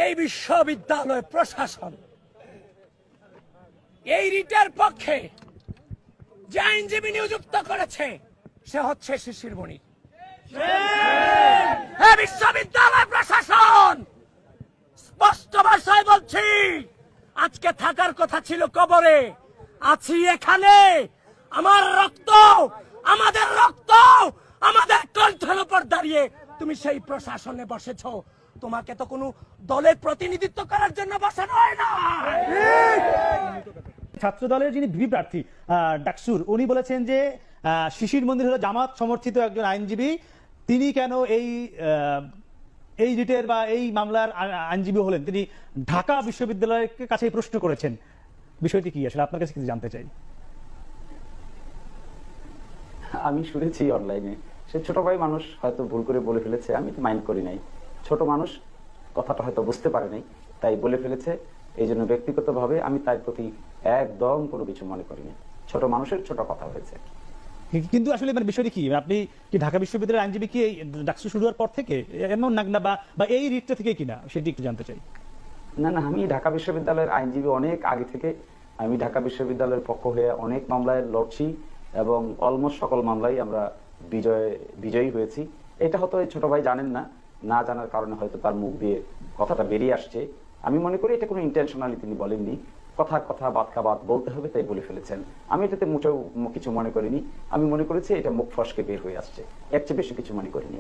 এই বিশ্ববিদ্যালয় প্রশাসন এই রিটের পক্ষে যে আইনজীবী নিযুক্ত করেছে সে হচ্ছে শিশির মণি। বিশ্ববিদ্যালয় প্রশাসন স্পষ্ট ভাষায় বলছি, আজকে থাকার কথা ছিল কবরে, আছি এখানে। আমার রক্ত, আমাদের রক্ত, আমাদের কণ্ঠের উপর দাঁড়িয়ে তুমি সেই প্রশাসনে বসেছ। তোমাকে তো কোনো দলের প্রতিনিধিত্ব করার জন্য বসানো হয় না। ছাত্র দলের যিনি ভিপি প্রার্থী ডাকসুর, উনি বলেছেন যে শিশির মন্দির হলো জামাত সমর্থিত একজন আইনজীবী, তিনি কেন এই রিটের বা এই মামলার আইনজীবী হলেন? তিনি ঢাকা বিশ্ববিদ্যালয়ের কাছে প্রশ্ন করেছেন। বিষয়টি কি আসলে আপনার কাছে কিছু জানতে চাই। আমি শুনেছি অনলাইনে, সে ছোট ভাই মানুষ, হয়তো ভুল করে বলে ফেলেছে, আমি তো মাইন্ড করি নাই। ছোট মানুষ, কথাটা হয়তো বুঝতে পারে নাই, তাই বলে ফেলেছে। এই জন্য ব্যক্তিগতভাবে আমি তার প্রতি একদম কোনো কিছু মনে করিনি। ছোট মানুষের ছোট কথা হয়েছে। কিন্তু আসলে মানে বিষয়টি কি, আপনি কি ঢাকা বিশ্ববিদ্যালয়ের আইনজীবী কি এই ডাকসু শুরু হওয়ার পর থেকে এমন না, বা এই রিটটা থেকে কিনা, সেটি একটু জানতে চাই। না, আমি ঢাকা বিশ্ববিদ্যালয়ের আইনজীবী অনেক আগে থেকে। আমি ঢাকা বিশ্ববিদ্যালয়ের পক্ষ হয়ে অনেক মামলায় লড়ছি এবং অলমোস্ট সকল মামলায় আমরা বিজয়ী হয়েছি। এটা হয়তো ছোট ভাই জানেন না জানার কারণে হয়তো তার মুখ দিয়ে কথাটা বেরিয়ে আসছে। আমি মনে করি এটা কোনো ইন্টেনশনালি তিনি বলেননি, কথা বাদ বলতে হবে তাই বলে ফেলেছেন। আমি এটাতে মোটেও কিছু মনে করিনি। আমি মনে করেছি এটা মুখ ফসকে বের হয়ে আসছে, এর চেয়ে বেশি কিছু মনে করিনি।